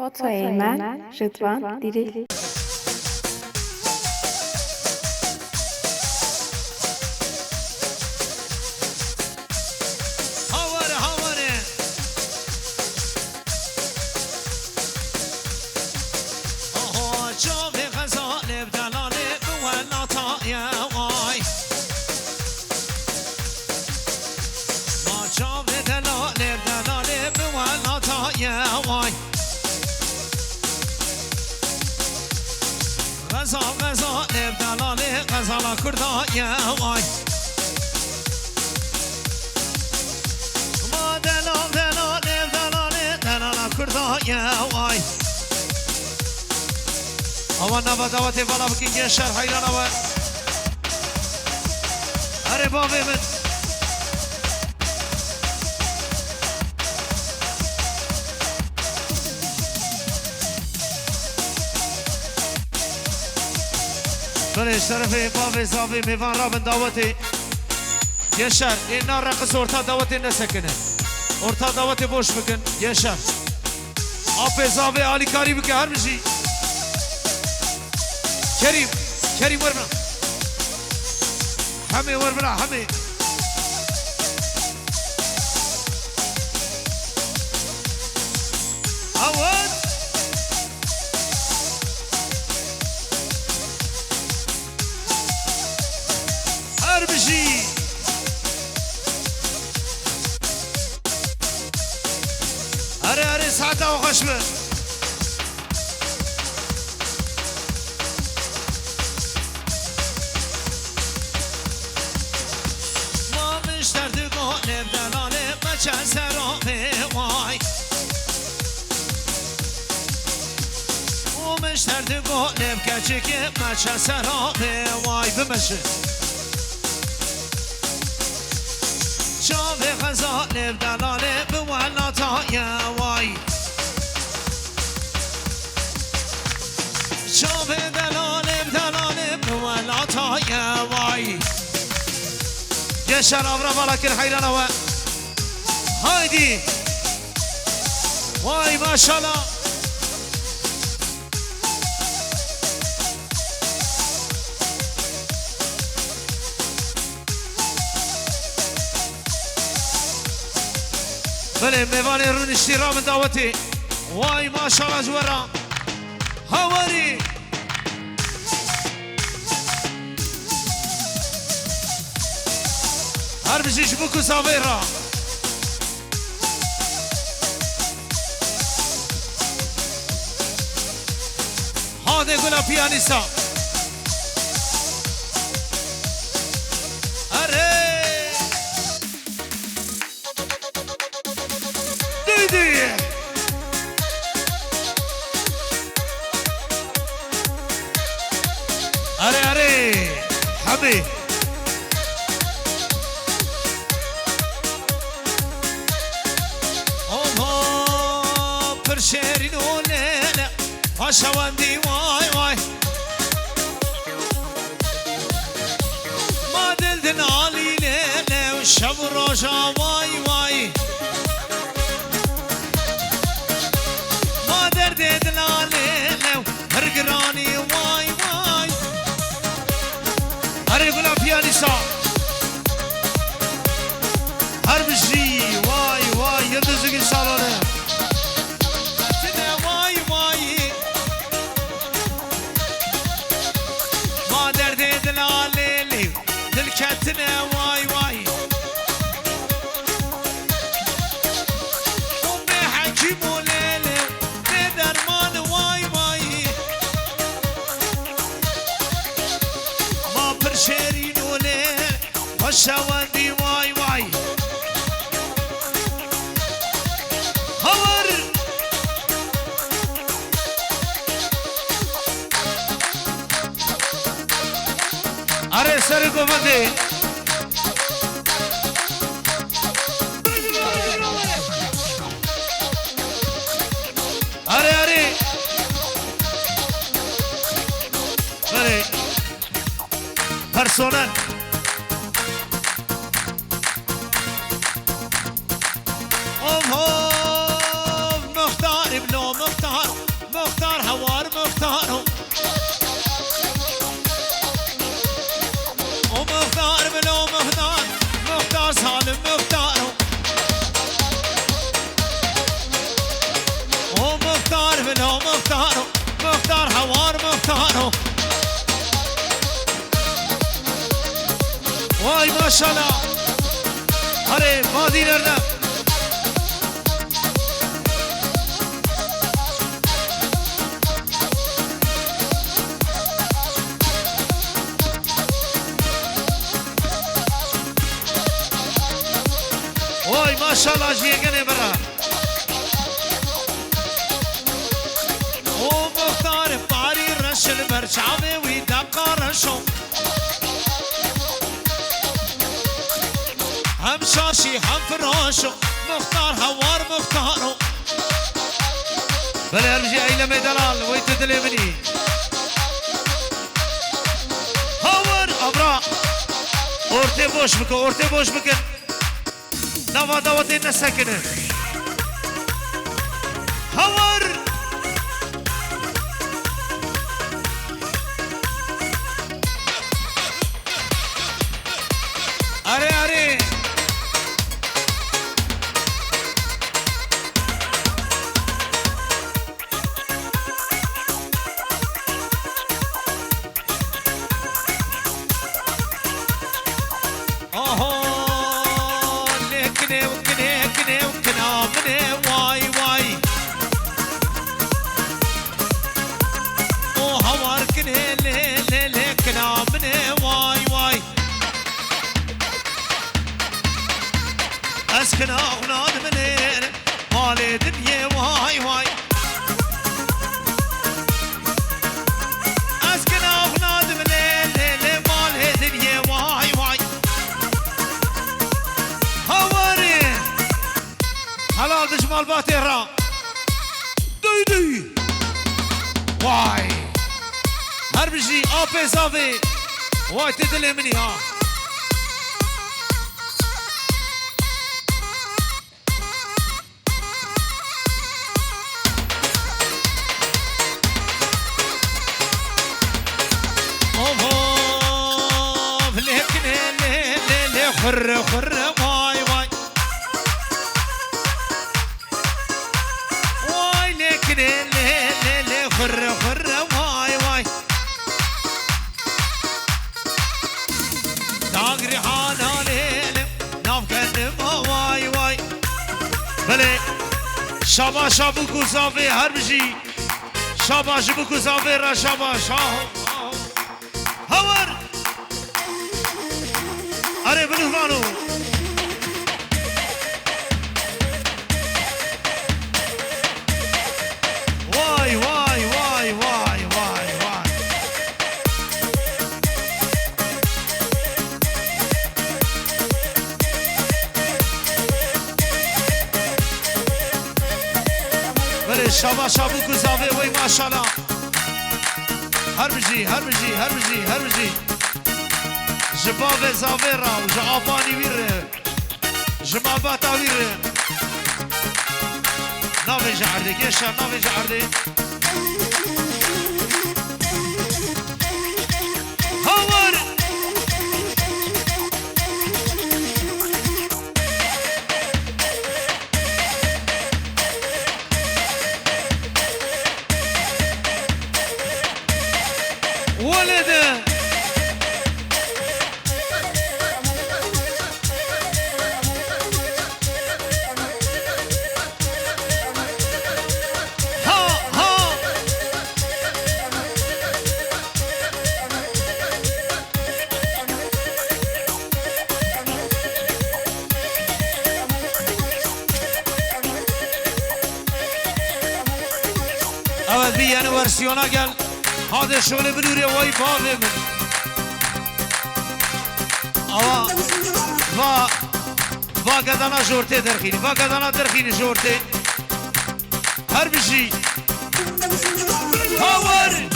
فوتوی من رضوان دیری. غزا نبدلاله غزالا کردا یا وای ما دلا نبدلاله دلالا کردا یا وای اول نوا دعوت بالا بکن یه شهر حیران اول اره بابه من بلش طرفی باب زاوی میوان را من دعوتی یه شهر اینا رقص ارتا دعوتی نسکنه ارتا دعوتی بوش بکن یه شهر آب زاوی عالی کاری بکن هر بشی کریم ورمنا همه ورمنا همه اول بشی اره ساعته و خشمه ما مشتردگاه نبدلانه بچه سرامه وای و مشتردگاه نبکچه که بچه سرامه وای بمشه شاف غزا نبدلاله بوالا تا یا وای شاف دلاله بدلاله بوالا تا یا وای یه شراب را بالا کن حیران و هایدی وای ماشالله بله میوان رونشتی را من دعوتی وای ماشالله جورا هواری هر بشیش بکو ساوی را هاده گلا پیانیستا اره حبي اوه برشيرين ولينا وشواندي واي واي ما دلدن علي لينا والشب روجا واي واي ما دردن علينا هرقراني واي واي هر گلا پیانیسا هر بشی وای وای یلدزگی سالانه وای وای ما درد دلالی دل کتنه وای وای به حکیم و لیلی به درمان وای وای ما پرشیرین و لیل و شواندی وای وای هور اره سر گفته اره پرسونل مختار ابنو مختار مختار مختار هوار مختار ومختار منو مختار مختار سالم مختار ومختار منو مختار مختار هوار مختار واي ما شاء الله هري ماضي نرنا واي ما شاء الله جيجني برا ومختار باري رش البرشامي ويدقى رشو هم شاشي هم فراشو مختار هوار مختارو بلا ارجع الى ميدلال ويتدلي مني هوار ابرا اورتي بوش بكو اورتي بوش بكن نوا دوتي نسكنه هوار اري اري اسكن اغناد منين مالي دنيا واي واي اسكن اغناد منين ليلي مالي دنيا واي واي هواري حلال دجمال باتيرا دي دي واي هربجي ابي زافي واي تدلي مني ها خر خر واي واي واي لكن لي خر خر واي واي داغري حانا ليل نافكن واي واي بلي شابا شابوكو زافي هربجي شابا شبوكو زافي را شابا شاهو هور ارے بلوانو واي واي واي واي واي واي بله شابا شابوكو زاوي وي ما شاء الله هربجي هربجي هربجي هربجي جباب زاويرا وجعباني وير جماباتا وير نافي جعردي كيشا نافي جعردي هور ولد اول بی یعنی ورسیونا گل هاده شغل بنوری وای باقی من اوا و گدانا جورته درخینی و گدانا درخینی جورته هر بشی هاور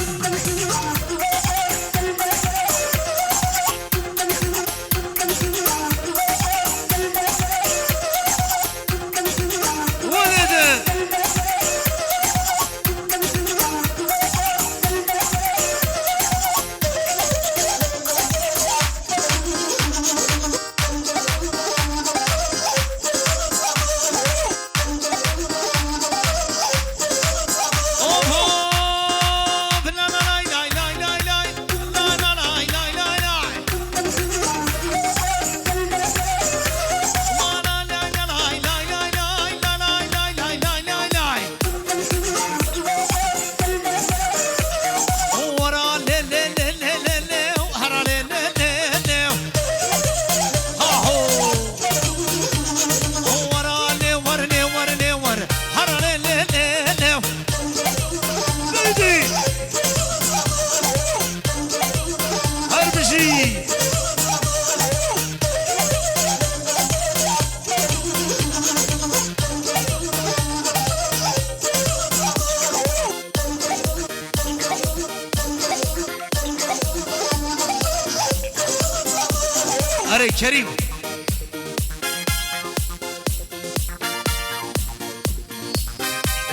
هلا كريم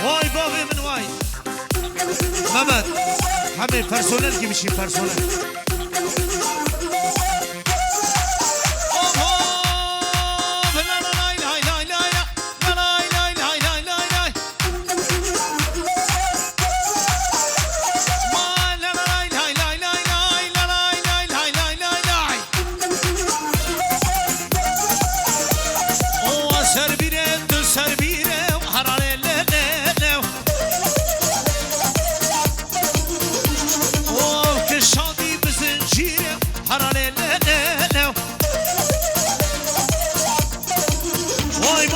واي بابي من واي محمد همه پرسونل که میشیم پرسونل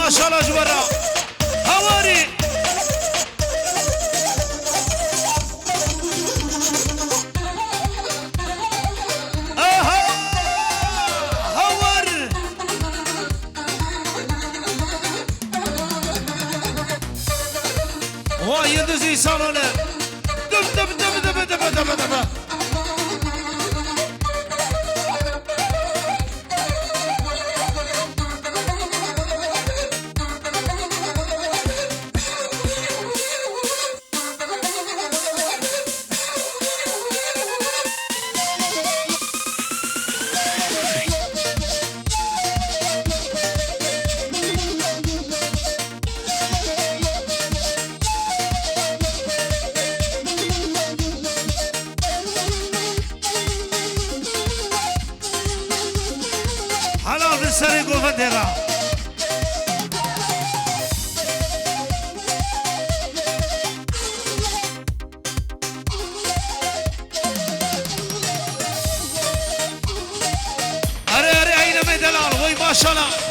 ما شاء الله جبرا هواري اها هور واي يدزي صالونه دب دب دب دب دب دب دب سری گفت دیگه اره اینه می دلال وای ماشالله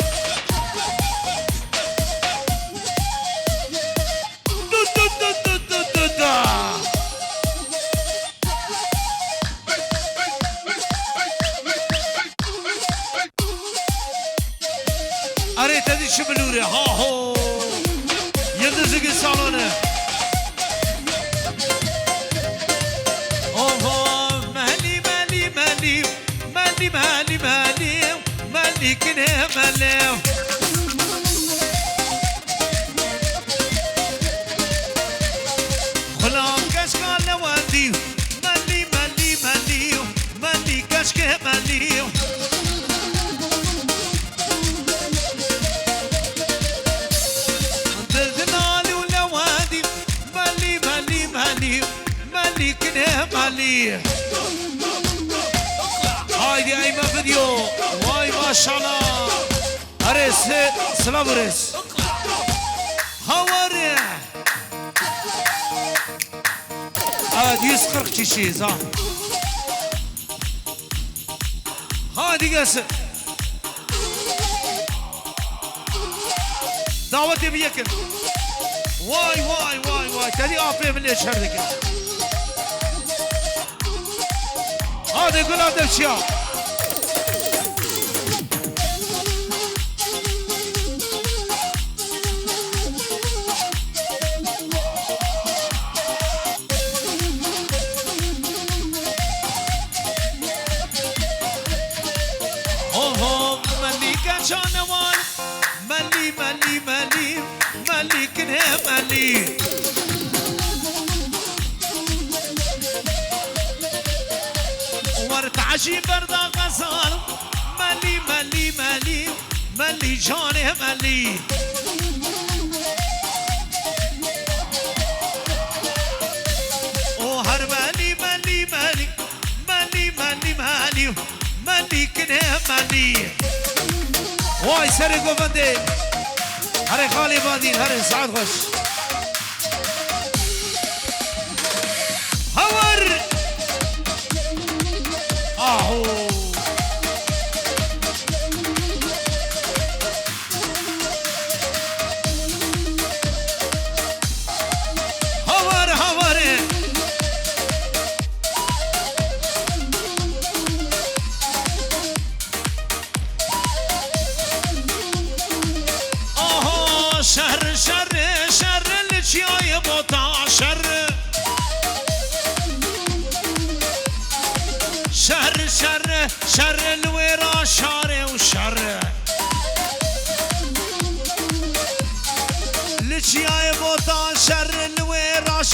اره تدی چه بلوره ها هو یلدزی که سالانه اوه مهلی مهلی مهلی مهلی مهلی مهلی مهلی کنه مهلی خلام کشکال نواندی مهلی مهلی مهلی مهلی کشکه مهلی مالي هايدي اي ما فيديو واي ما شاء الله اريس سلام اريس هاوري يسخرق تشيز هادي قاس دعوتي بيكن واي واي واي واي تدي افي من ايش هردك هذا يقول هذا الشيء اوه مليكة جانوان ملي ملي ملي ملي كنه ملي ورتعشي بردا غزال ملي ملي ملي ملي جانه ملي وهر ملي ملي ملي ملي ملي ملي ملي كنه ملي واي سري قوفندي هري خالي بادين هري سعد خوش هور اهو هور هور اهو شهر شهر شهر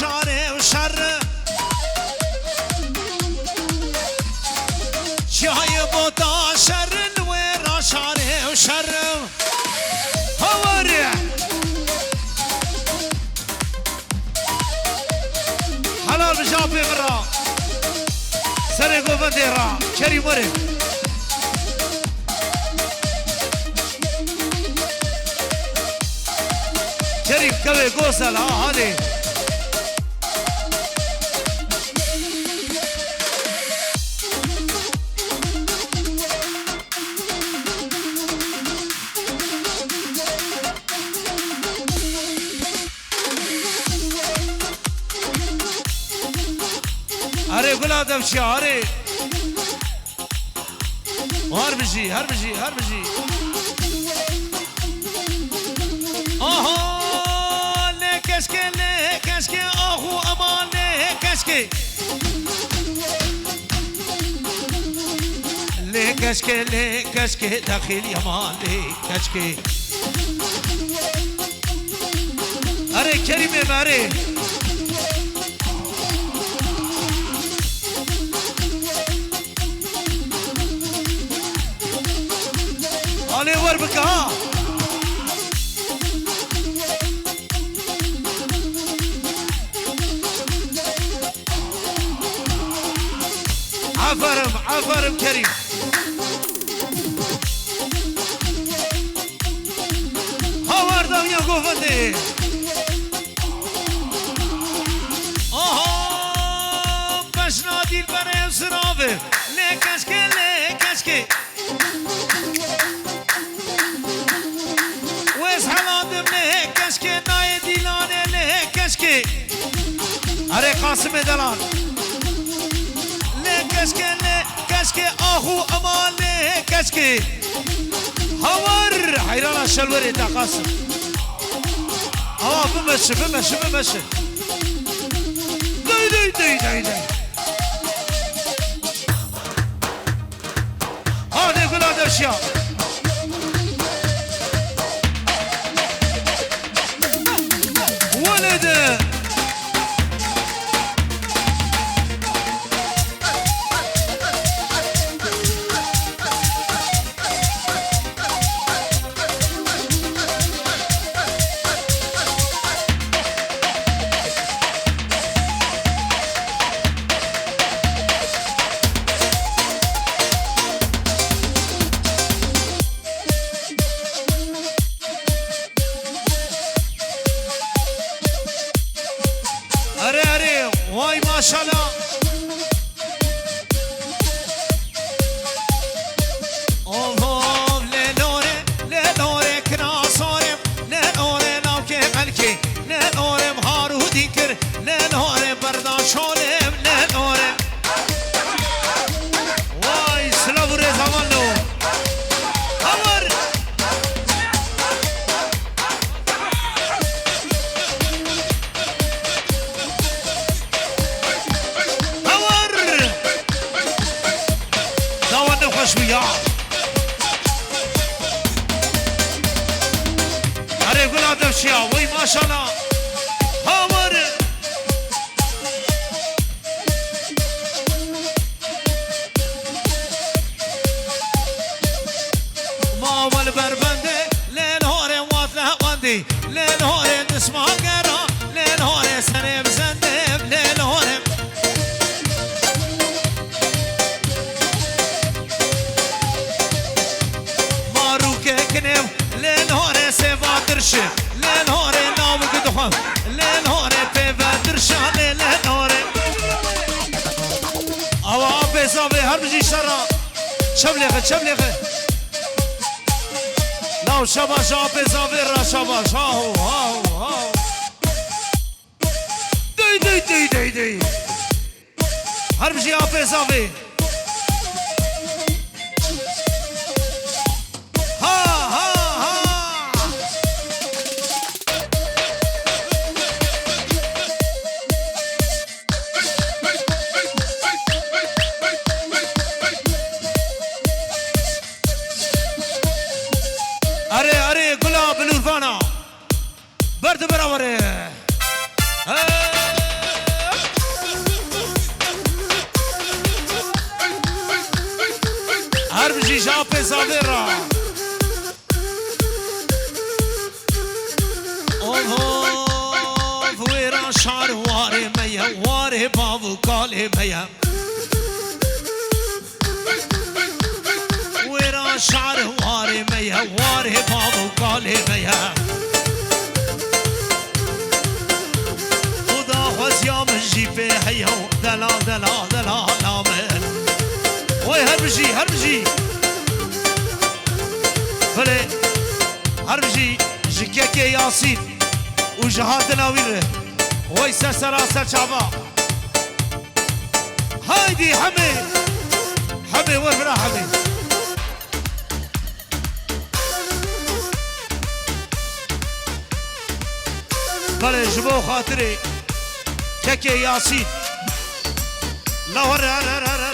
شاره و شر جای بودا شر نویرا شاره و شر هواری حلال بجاب بغرا سر گوفنده را کریم وره کریم كوي قوسل ها هذه هري قول دمشي هري هربجي هربجي هربجي كشكي اخو امان ليه كشكي ليه كشكي ليه كشكي داخل يمان ليه كشكي اري كريمه ماري علي وربك ها عفرم عفرم كريم هاوردم يا قوفندي آها بشنا ديل بريم سرافه لكشكي لكشكي ويس حلادم لكشكي ناي ديلانه لكشكي اري قاسم دلال كشكي اخو امان ليه كشكي هور حيران الشلوري تا قاسم بمشي بمشي بمشي داي داي داي داي داي هذه كل هذا اشياء ولد واي ما شاء الله اوه لنوري لنوري كنا صارم لنوري ناوكي ملكي لنوري مهارو ديكر لنوري بردا شولم لنوري واي سلابوري زمانو امر شوية أري قول هذا الشيء وي ما شاء الله هاور ما أول بربندي لين هوري واطلع وندي لين هوري نسمع قرا لين هوري سنة بزندب لين هوري لين هوري ناوك دخل لين هوري بيفا درشان لين هوري او ابي صافي هربجي شرا شبلغ شبلغ ناو شباش ابي صافي را شباش هاو هاو هاو دي دي دي دي دي هربجي ابي صافي أري قلاب الأورفانا برد براوري زاویرا اوه ویرا شار واره میا واره باو کاله میا ویرا شار واره میا واره باو کاله میا خدا خوزیا من جیبه هیو دلا دلا دلا نامن وی هر بجی بله هر بجی جکه یاسین و جهات ناویره وی سر چابا هایدی همه ور برا همه بله جبو خاطره ککه یاسین لور هر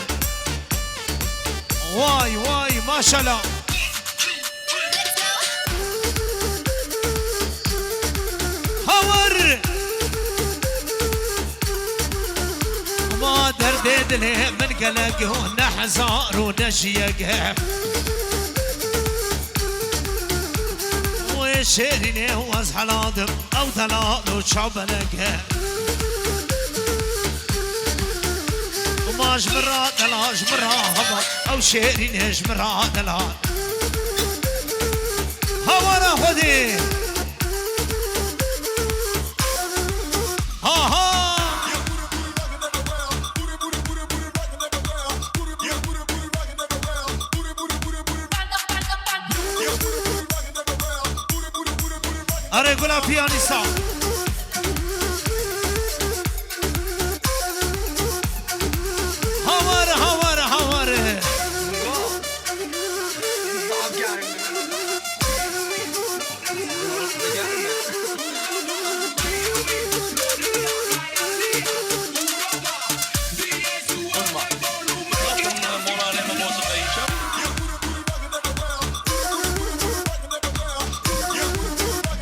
وای ماشالله هور ما درد دله من قلق ونحزار ونشيق وشيرني وازحلادم او دلال وشعبلق ما جمرا دلا جمرا هوا او شيرني جمرا دلا هوا خدي Aregola pianista Havar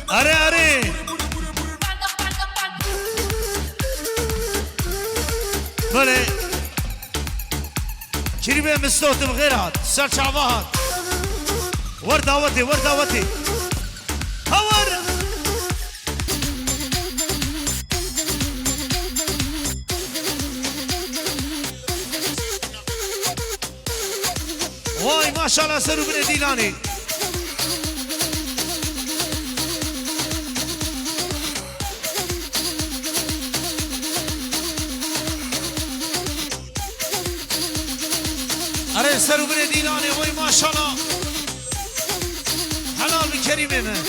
Are بله كريمه مستوت بغيرات سر شعبات ور دعوتي هور واي ما شاء الله سرو بن ديلاني أري سرو بن ديلاني وي ما شاء الله حلال بكريمه من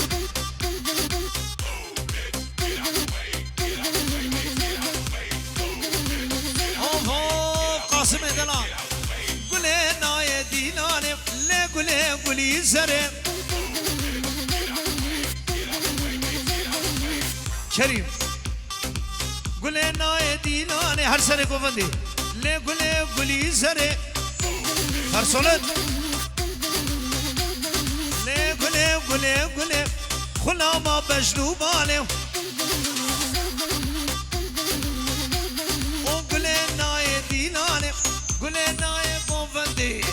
قاسم دلال قولي ناي ديلاني لا قولي زري كريم قولي ناي ديلاني هر سنة قوفندي لا قولي زري فرسولت ليه قولي خلا ما بجلو بالي وقولي ناي ديناني قولي ناي قوفندي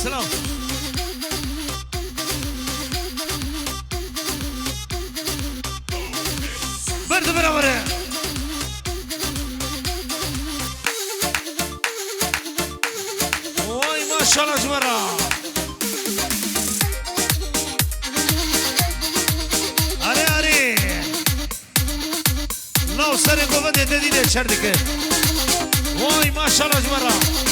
سلام برد برابره وای ماشاءالله جبرا اره نو سر گوبنده دیده چردکه وای ماشاءالله جبرا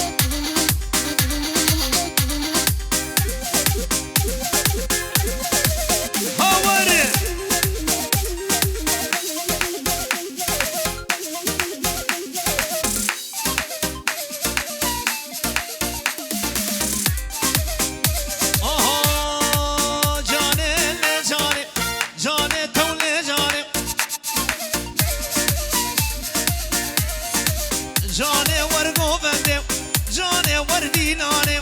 جانه ور گوونده جانه ور دینانه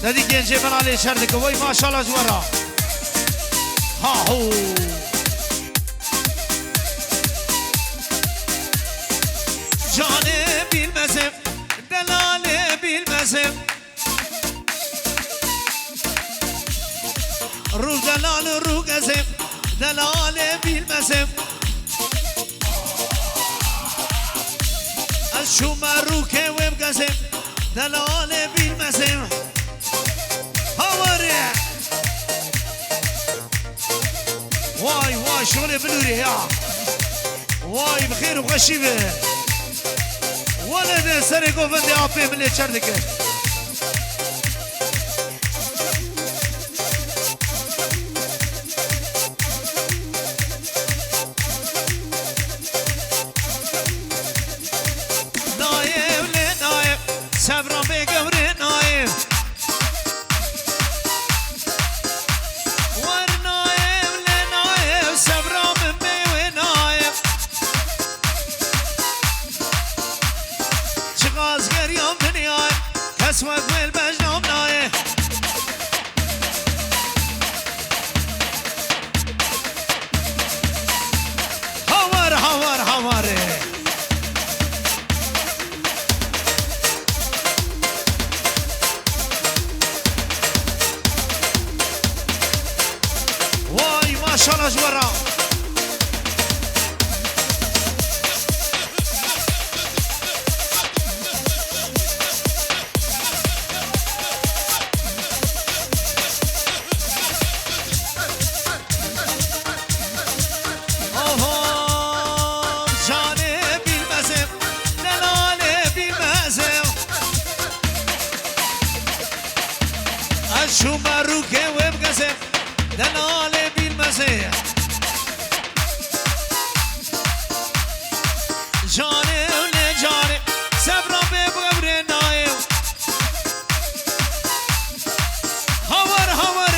دادی گنجه بناله شرده که وای ماشالله جورا ها هو delale bilmezim Ruh delale ruh gezim delale bilmezim Az şu meruke ve gezim delale bilmezim Havari واي واي شغل بلوري يا واي بخير وغشيبه ولد سرقوا بندي عطيه من اللي شردك نايم لنايم سبرا بقبري نايم اسود والبجنوم نايه هور هور هور واي ما شاء الله جورا شو مروكي وبقسم دلالي بالمسيح جاني ولي جاني سبرا بقبري نايم هور هور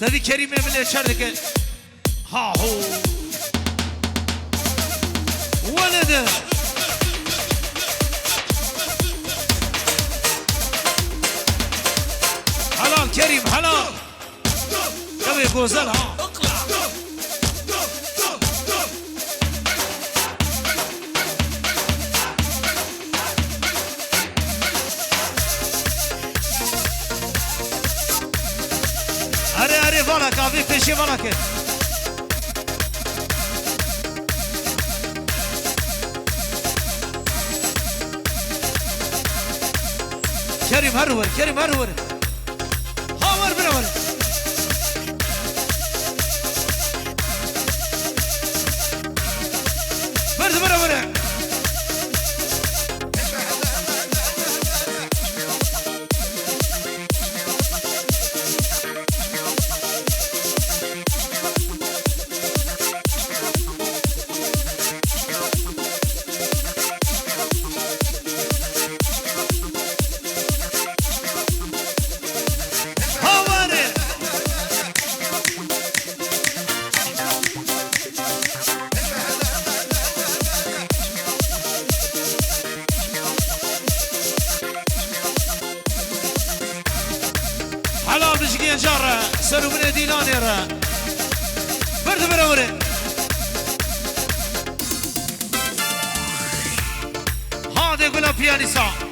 تدي كريمة من اللي شردك ها هو ولده حلال كريم حلال قوي غوزل ها اري اري فالا كافي فيشي فالا كي كريم هرور كريم هرور هاور برور برد برور حلال بشقين جارة سرو من ديلاني را برد بروري هذا يقول بيانيسا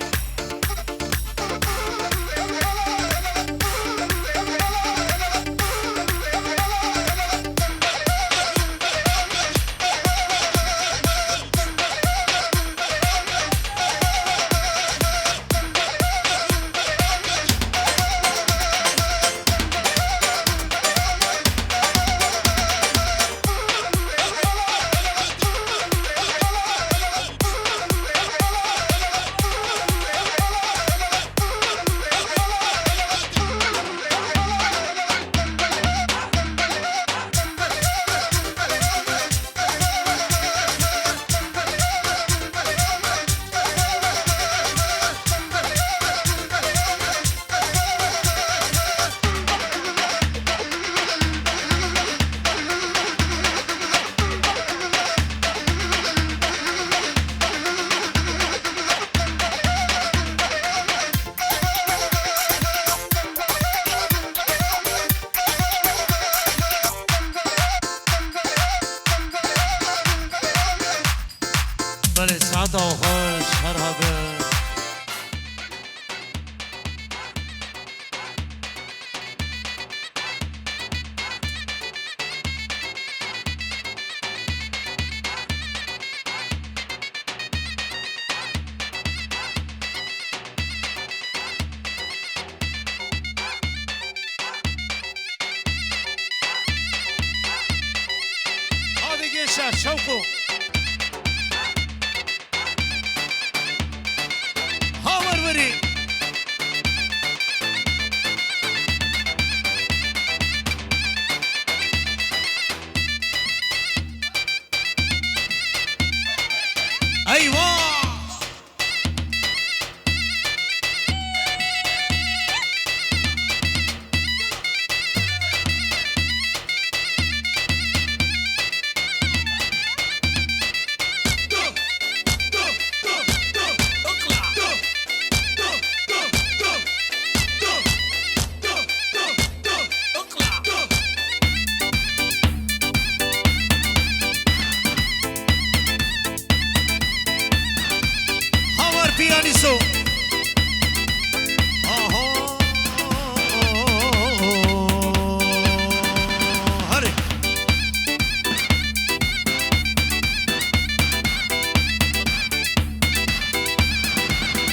بله ساعت آخرش هر هبه شوقو هاور وري ايوه pianiso. Hurry.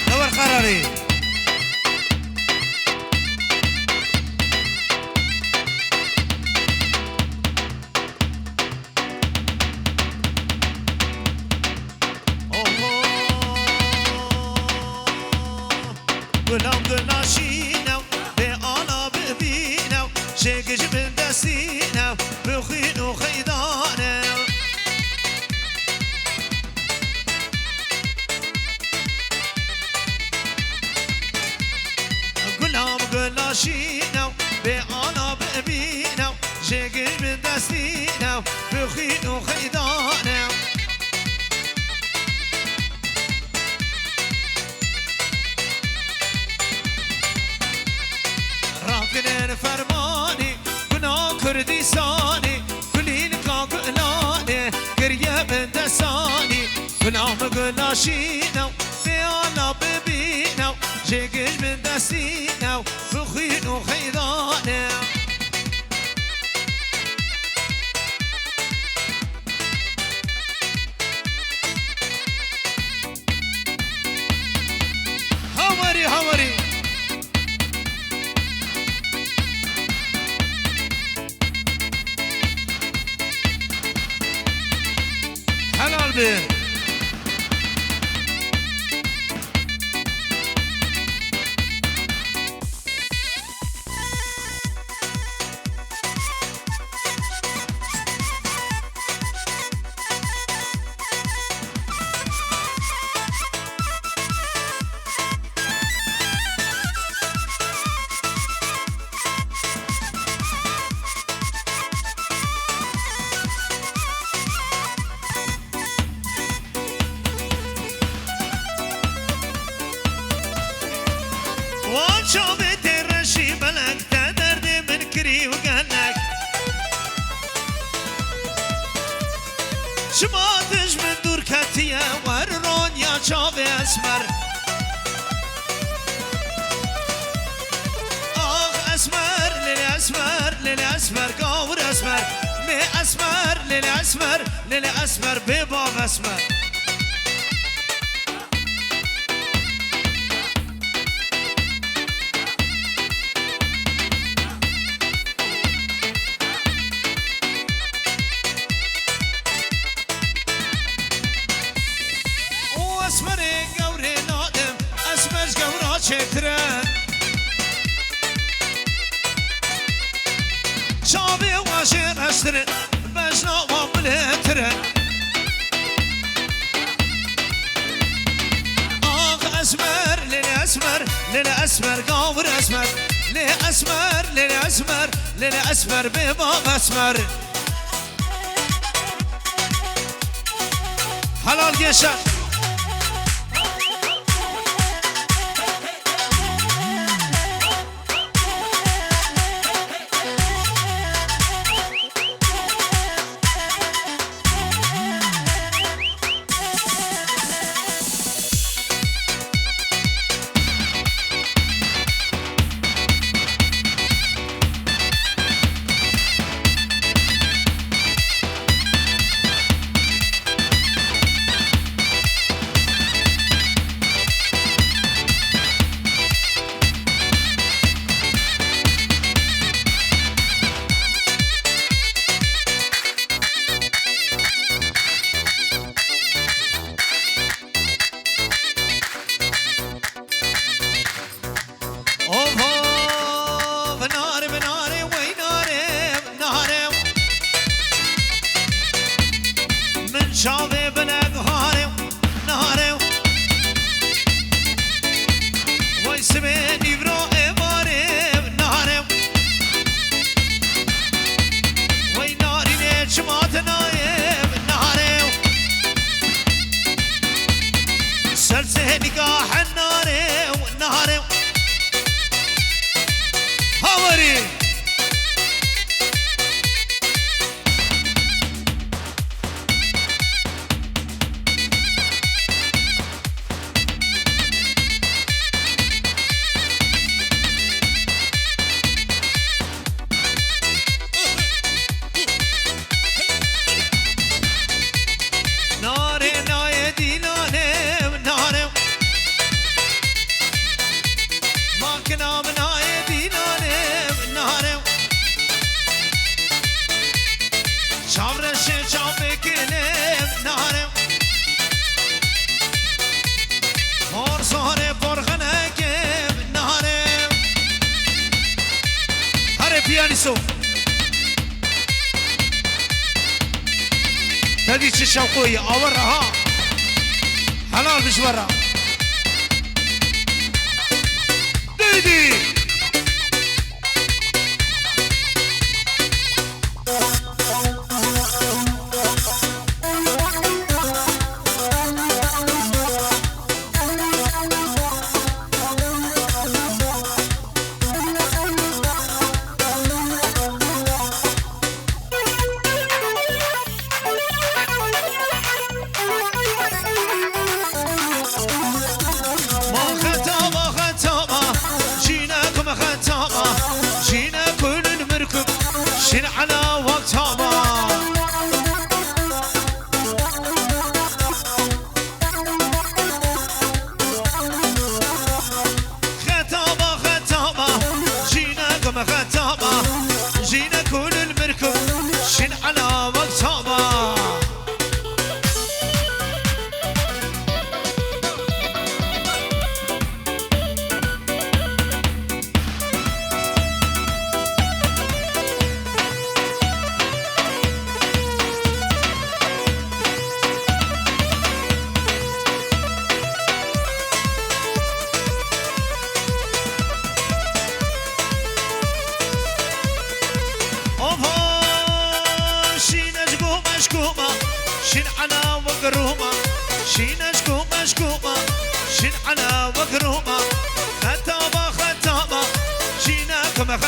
دور قراري. گلام گلاشینم به آنا ببینم شگش من دستینم بخین و خیدانم گلام گلاشینم به آنا ببینم شگش من دستینم بخین و خیدانم راكنين فرماني كنا كردستاني كلين كاكلاني كريه من دساني كنا مقلاشينا بيانا ببينا جيقش من دسينا بخين وخيضاني هوري هوري حلال به وانشو بترشي بلك تدرد من كري وقالك شماتش من دور كتية ورون يا شافي اسمر اخ اسمر للاسمر للاسمر قور اسمر مي اسمر للاسمر للاسمر بباب اسمر اسمري قوري نادم اسمج قورا شكرا شابي واشير اشتري بجنا وملترن اخ اسمر للاسمر للاسمر قور اسمر لاسمر للاسمر للاسمر بباب اسمر حلال جيشة شاوي بلاد هاري نهاري ويسميني برو إماري نهاري ويناري ليش ما تنايم نهاري سلسه نقاح الناري والنهاري هاوري هذيك الشوقية أورها حلال مش برا ديدي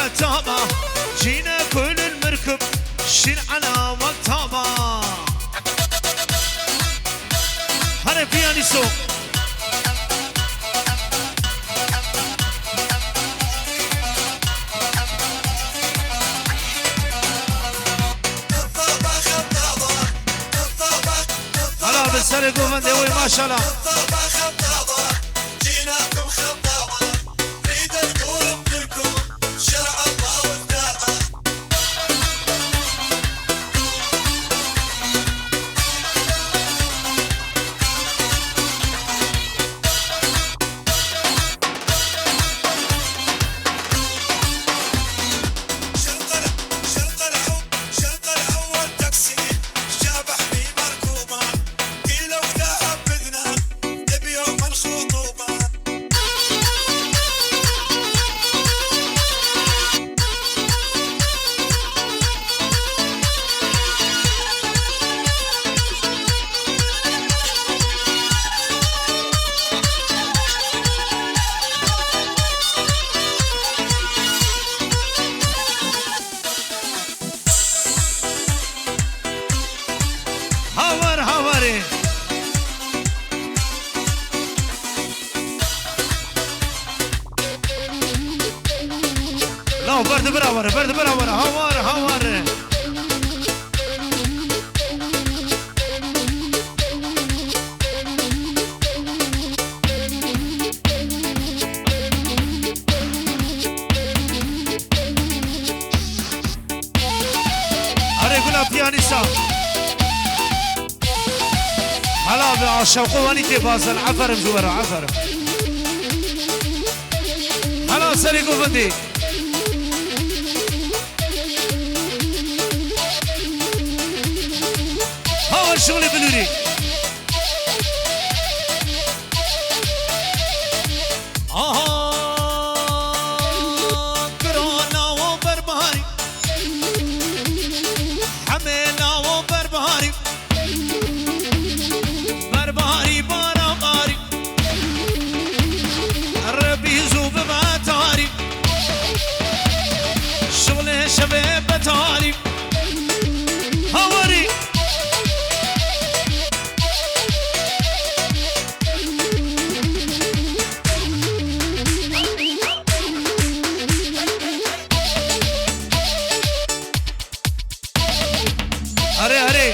ختامة جينا كل المركب شين على مكتبة هرب بياني سوق هلا بالسرق ومندوي ما شاء الله برد براور برد براور هوار هوار أري قلنا بيانيسا هلا بعشاق واني تبازل عفر مزورة عفر هلا سريقو بدي شغل بلوري كورونا وبربهاري حمينا وبربهاري بربهاري بربهاري الربيزو بباتاري شغل شباب بتاري هوري هري هري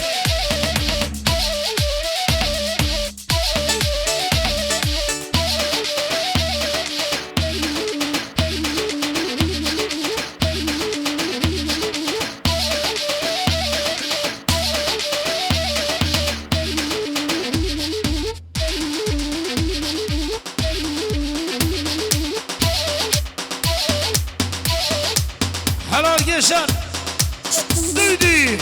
حلال جيشان ديدي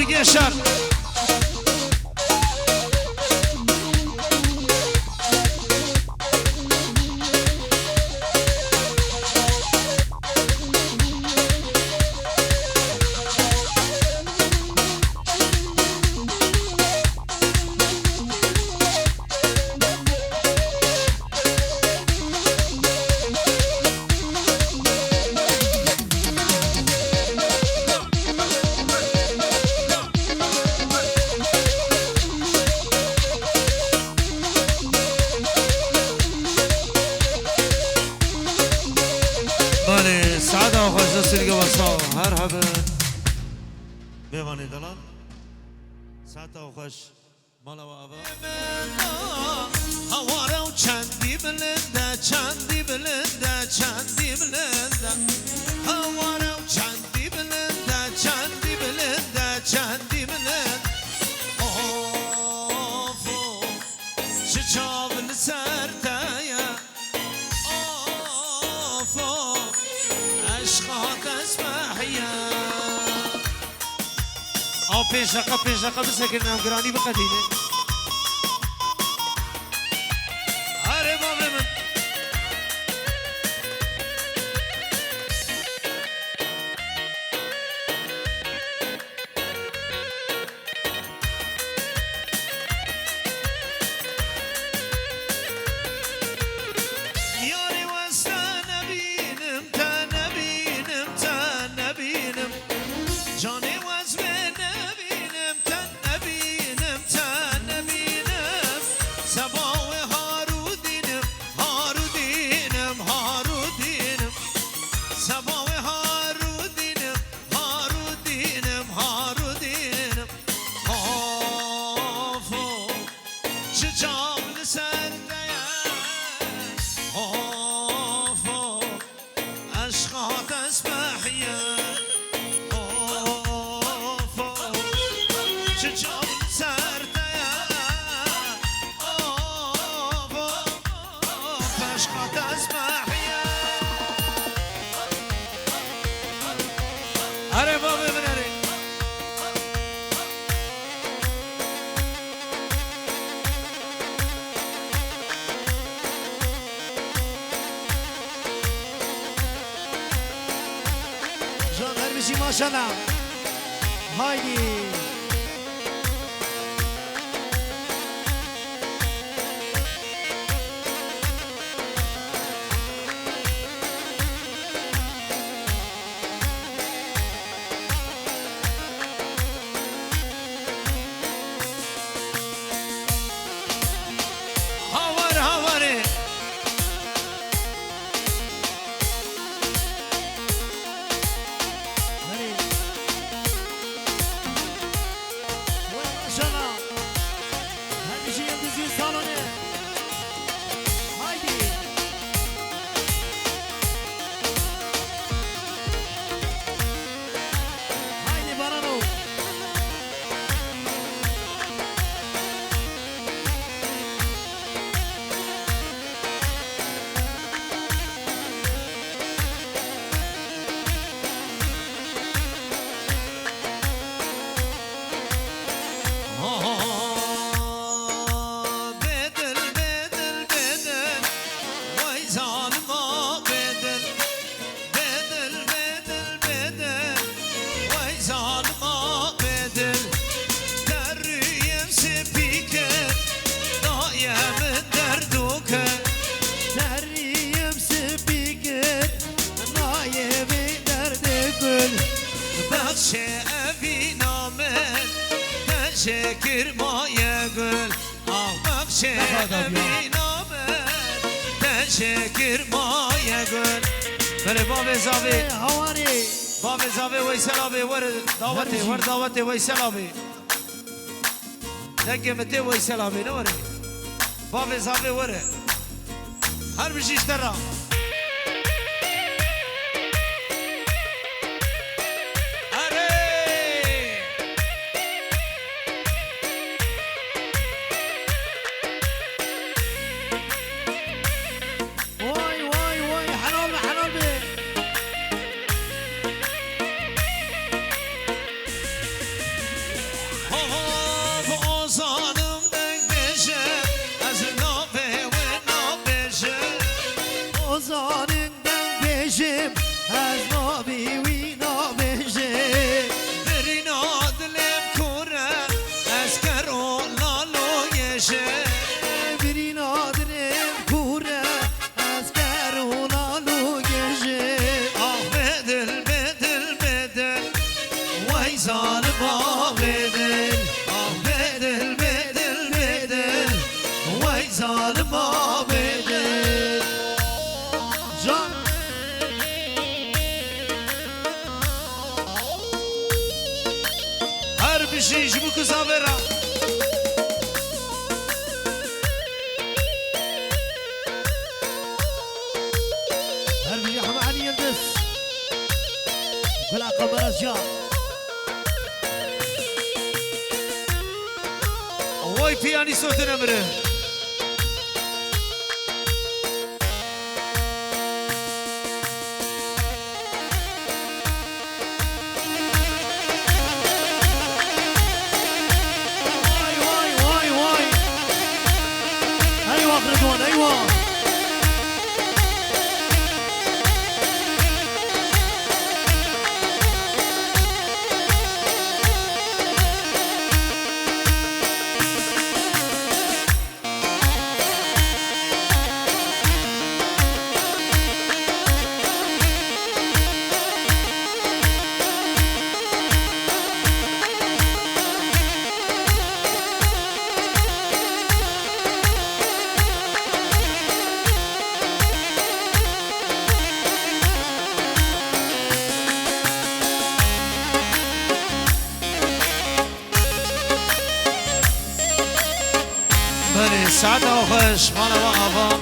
جيشان مالي سعادة وخوش نسير قوصاو هرهبا بيواني دلال سعادة وخوش مالا وابا هوارا وچندی بلنده چندی بلنده چندی بلنده هوارا وچندی بلنده چندی بلنده چندی بلنده آفو شچاول سرتایا آفو عشقات اسمحيا او پیشاقا بسکن نمگرانی بقدینه آره بابا من یاری واسه نبینم تا نبینم تا نبینم جانی واز نبینم تا نبینم تا نبینم سباوی هارودینم هارودینم هارودینم سباوی هارودینم هارودینم هارودینم آفو چجام لسردیا آفو عشقات اسمحیا بشي ما شاء الله هايدي شکر مایه گل آمق شبینامه تشکر مایه گل بله باب زاوی باب زاوی ویسلابی ور دعوتی ویسلابی نگمتی ویسلابی نوره باب زاوی وره هر بشیش ترم بشیش بکو زاورا هر بيجي حما علي يلبس بلا قمر أشياء وای پیانی صوت نمره أيوة بله ساعت آخرش مالا و آفا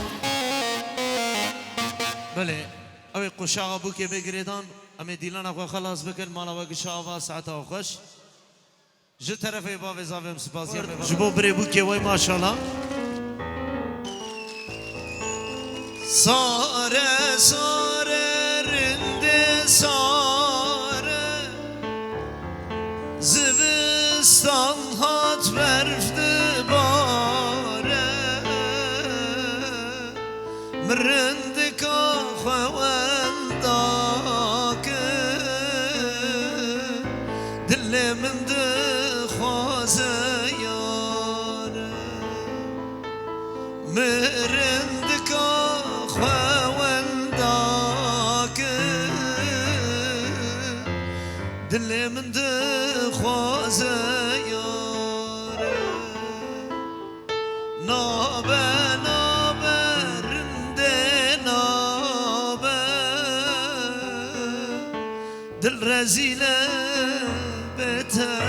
بله اوی قشاق بو که بگریدان امی دیلان اخواه خلاص بکن مالا و گشا آفا ساعت آخرش جه طرف با وزاویم سپاسیم جبو بری بو که وی ماشالله ساره ساره رنده ساره زوستان هات برفته باره مرندکا خوالداکه مرندك خوانداك دل من دخواز یار نابه نابه رنده نابه دل رزیله بتنابه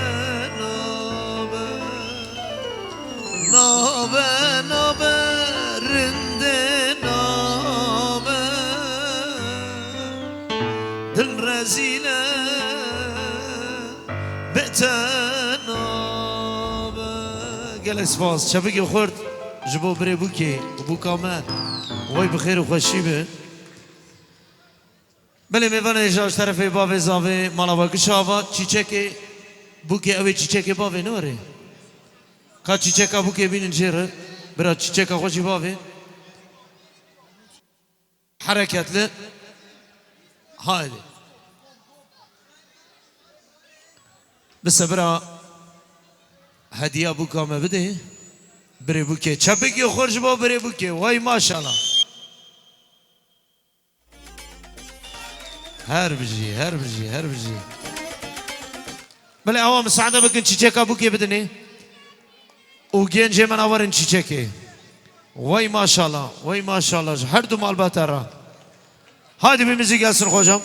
نابه نابه رنده نابه دل رزیله بتنابه گل سپاس شبکی خورد جبو بری بوکی و بو کامل وای بخیر و خوشی به بله میوان اجاش طرف باوی زاوی مالا با کشاوا چیچک بوکی اوی چیچک باوی نوره که چیچک بوکی بینن جیره برا چیچک خوشی باوی حرکت له هایدی بس برا هدیه بوکامه بده بری بوکی چپکی خورج با بری بوکی وای ماشاءالله هر بجي هر بجي هر بجي بله اوام سعاده بکن چیچکا بوکی بدنی او گنجه من آورن چیچکی وای ماشاءالله هر دو مال باتره هادي بمزيق ياسر خوجم